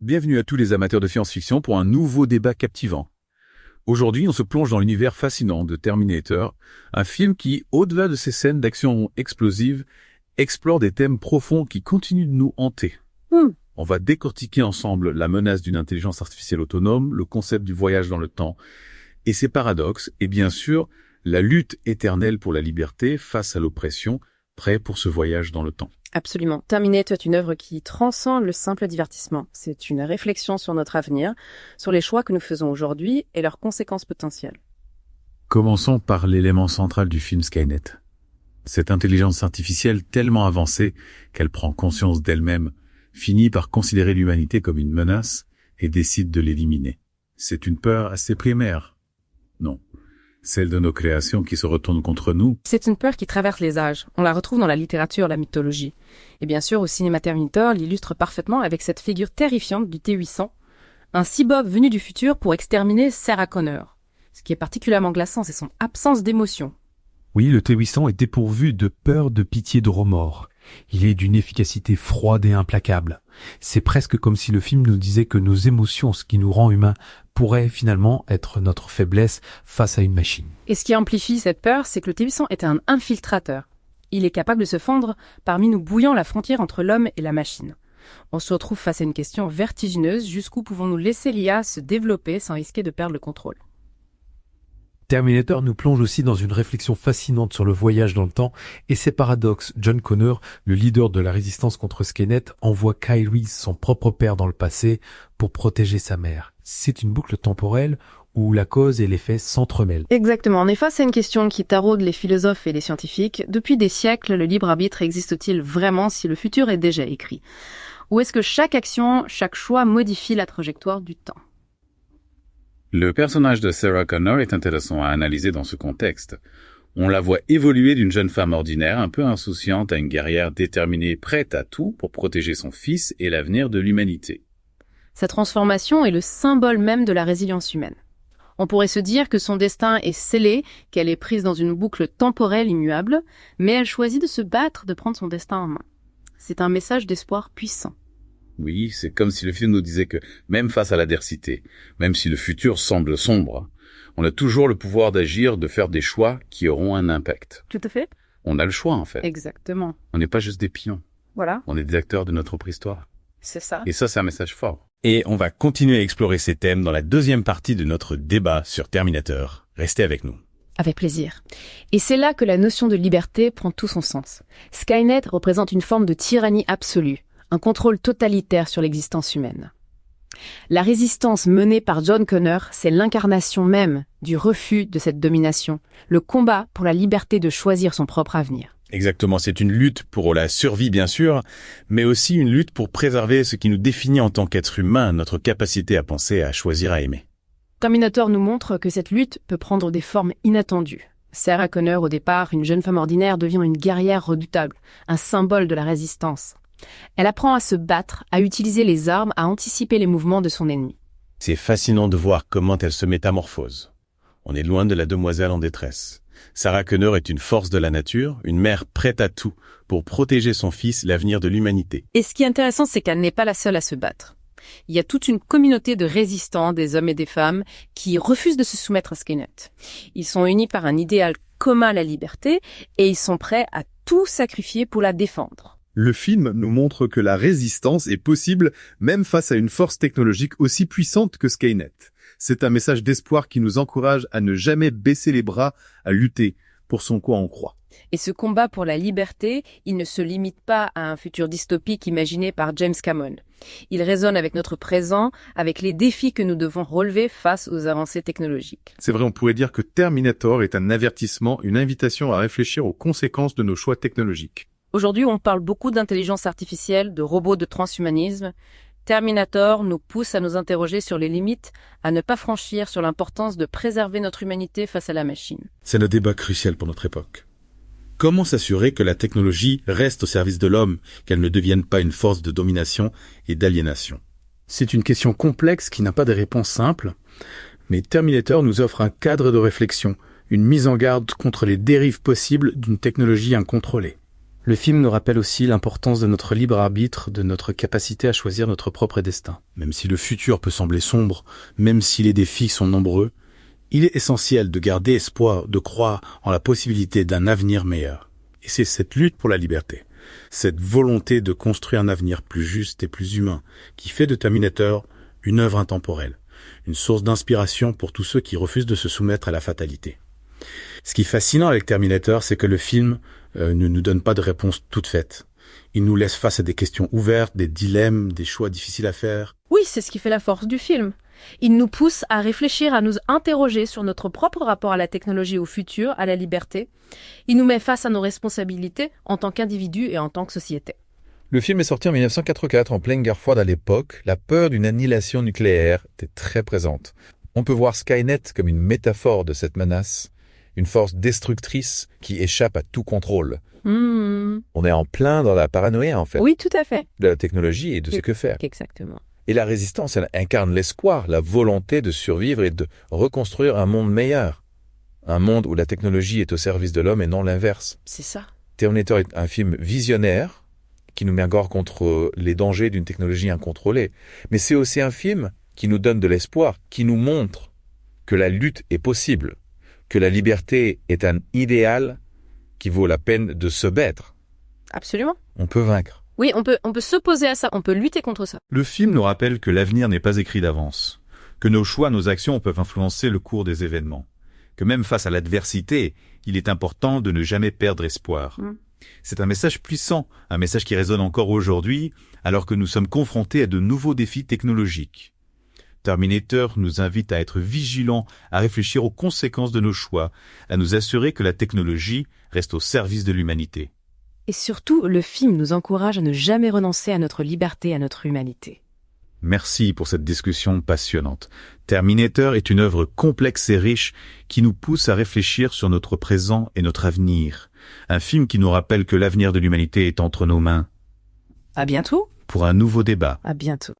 Bienvenue à tous les amateurs de science-fiction pour un nouveau débat captivant. Aujourd'hui, on se plonge dans l'univers fascinant de Terminator, un film qui, au-delà de ses scènes d'action explosive, explore des thèmes profonds qui continuent de nous hanter. On va décortiquer ensemble la menace d'une intelligence artificielle autonome, le concept du voyage dans le temps et ses paradoxes, et bien sûr, la lutte éternelle pour la liberté face à l'oppression, prêt pour ce voyage dans le temps. Absolument. Terminator est une œuvre qui transcende le simple divertissement. C'est une réflexion sur notre avenir, sur les choix que nous faisons aujourd'hui et leurs conséquences potentielles. Commençons par l'élément central du film Skynet. Cette intelligence artificielle tellement avancée qu'elle prend conscience d'elle-même finit par considérer l'humanité comme une menace et décide de l'éliminer. C'est une peur assez primaire. Non. Celle de nos créations qui se retournent contre nous. C'est une peur qui traverse les âges. On la retrouve dans la littérature, la mythologie. Et bien sûr, au cinéma Terminator l'illustre parfaitement avec cette figure terrifiante du T-800, un cyborg venu du futur pour exterminer Sarah Connor. Ce qui est particulièrement glaçant, c'est son absence d'émotion. Oui, le T-800 est dépourvu de peur, de pitié, de remords. Il est d'une efficacité froide et implacable. C'est presque comme si le film nous disait que nos émotions, ce qui nous rend humains, pourrait finalement être notre faiblesse face à une machine. Et ce qui amplifie cette peur, c'est que le T-800 est un infiltrateur. Il est capable de se fondre parmi nous, bouillant la frontière entre l'homme et la machine. On se retrouve face à une question vertigineuse, jusqu'où pouvons-nous laisser l'IA se développer sans risquer de perdre le contrôle ? Terminator nous plonge aussi dans une réflexion fascinante sur le voyage dans le temps et ses paradoxes. John Connor, le leader de la résistance contre Skynet, envoie Kyle Reese, son propre père, dans le passé pour protéger sa mère. C'est une boucle temporelle où la cause et l'effet s'entremêlent. Exactement. On est face à une question qui taraude les philosophes et les scientifiques. Depuis des siècles, le libre arbitre existe-t-il vraiment si le futur est déjà écrit ? Ou est-ce que chaque action, chaque choix modifie la trajectoire du temps ? Le personnage de Sarah Connor est intéressant à analyser dans ce contexte. On la voit évoluer d'une jeune femme ordinaire, un peu insouciante, à une guerrière déterminée, prête à tout pour protéger son fils et l'avenir de l'humanité. Sa transformation est le symbole même de la résilience humaine. On pourrait se dire que son destin est scellé, qu'elle est prise dans une boucle temporelle immuable, mais elle choisit de se battre, de prendre son destin en main. C'est un message d'espoir puissant. Oui, c'est comme si le film nous disait que, même face à l'adversité, même si le futur semble sombre, on a toujours le pouvoir d'agir, de faire des choix qui auront un impact. Tout à fait. On a le choix, en fait. Exactement. On n'est pas juste des pions. Voilà. On est des acteurs de notre propre histoire. C'est ça. Et ça, c'est un message fort. Et on va continuer à explorer ces thèmes dans la deuxième partie de notre débat sur Terminator. Restez avec nous. Avec plaisir. Et c'est là que la notion de liberté prend tout son sens. Skynet représente une forme de tyrannie absolue, un contrôle totalitaire sur l'existence humaine. La résistance menée par John Connor, c'est l'incarnation même du refus de cette domination, le combat pour la liberté de choisir son propre avenir. Exactement, c'est une lutte pour la survie bien sûr, mais aussi une lutte pour préserver ce qui nous définit en tant qu'être humain, notre capacité à penser, à choisir, à aimer. Terminator nous montre que cette lutte peut prendre des formes inattendues. Sarah Connor, au départ, une jeune femme ordinaire, devient une guerrière redoutable, un symbole de la résistance. Elle apprend à se battre, à utiliser les armes, à anticiper les mouvements de son ennemi. C'est fascinant de voir comment elle se métamorphose. On est loin de la demoiselle en détresse. Sarah Connor est une force de la nature, une mère prête à tout pour protéger son fils, l'avenir de l'humanité. Et ce qui est intéressant, c'est qu'elle n'est pas la seule à se battre. Il y a toute une communauté de résistants, des hommes et des femmes, qui refusent de se soumettre à Skynet. Ils sont unis par un idéal commun à la liberté et ils sont prêts à tout sacrifier pour la défendre. Le film nous montre que la résistance est possible même face à une force technologique aussi puissante que Skynet. C'est un message d'espoir qui nous encourage à ne jamais baisser les bras, à lutter pour ce en quoi on croit. Et ce combat pour la liberté, il ne se limite pas à un futur dystopique imaginé par James Cameron. Il résonne avec notre présent, avec les défis que nous devons relever face aux avancées technologiques. C'est vrai, on pourrait dire que Terminator est un avertissement, une invitation à réfléchir aux conséquences de nos choix technologiques. Aujourd'hui, on parle beaucoup d'intelligence artificielle, de robots de transhumanisme. Terminator nous pousse à nous interroger sur les limites, à ne pas franchir, sur l'importance de préserver notre humanité face à la machine. C'est le débat crucial pour notre époque. Comment s'assurer que la technologie reste au service de l'homme, qu'elle ne devienne pas une force de domination et d'aliénation ? C'est une question complexe qui n'a pas de réponse simple, mais Terminator nous offre un cadre de réflexion, une mise en garde contre les dérives possibles d'une technologie incontrôlée. Le film nous rappelle aussi l'importance de notre libre arbitre, de notre capacité à choisir notre propre destin. Même si le futur peut sembler sombre, même si les défis sont nombreux, il est essentiel de garder espoir, de croire en la possibilité d'un avenir meilleur. Et c'est cette lutte pour la liberté, cette volonté de construire un avenir plus juste et plus humain, qui fait de Terminator une œuvre intemporelle, une source d'inspiration pour tous ceux qui refusent de se soumettre à la fatalité. Ce qui est fascinant avec Terminator, c'est que le film ne nous donne pas de réponse toute faite. Il nous laisse face à des questions ouvertes, des dilemmes, des choix difficiles à faire. Oui, c'est ce qui fait la force du film. Il nous pousse à réfléchir, à nous interroger sur notre propre rapport à la technologie, au futur, à la liberté. Il nous met face à nos responsabilités en tant qu'individus et en tant que société. Le film est sorti en 1984, en pleine guerre froide à l'époque. La peur d'une annihilation nucléaire était très présente. On peut voir Skynet comme une métaphore de cette menace, une force destructrice qui échappe à tout contrôle. On est en plein dans la paranoïa, en fait, Oui, tout à fait. de la technologie et de ce que faire. Exactement. Et la résistance, elle incarne l'espoir, la volonté de survivre et de reconstruire un monde meilleur. Un monde où la technologie est au service de l'homme et non l'inverse. C'est ça. Terminator est un film visionnaire qui nous met en garde contre les dangers d'une technologie incontrôlée. Mais c'est aussi un film qui nous donne de l'espoir, qui nous montre que la lutte est possible, que la liberté est un idéal qui vaut la peine de se battre. Absolument. On peut vaincre. Oui, on peut s'opposer à ça, on peut lutter contre ça. Le film nous rappelle que l'avenir n'est pas écrit d'avance, que nos choix, nos actions peuvent influencer le cours des événements, que même face à l'adversité, il est important de ne jamais perdre espoir. C'est un message puissant, un message qui résonne encore aujourd'hui, alors que nous sommes confrontés à de nouveaux défis technologiques. Terminator nous invite à être vigilants, à réfléchir aux conséquences de nos choix, à nous assurer que la technologie reste au service de l'humanité. Et surtout, le film nous encourage à ne jamais renoncer à notre liberté, à notre humanité. Merci pour cette discussion passionnante. Terminator est une œuvre complexe et riche qui nous pousse à réfléchir sur notre présent et notre avenir. Un film qui nous rappelle que l'avenir de l'humanité est entre nos mains. À bientôt. Pour un nouveau débat. À bientôt.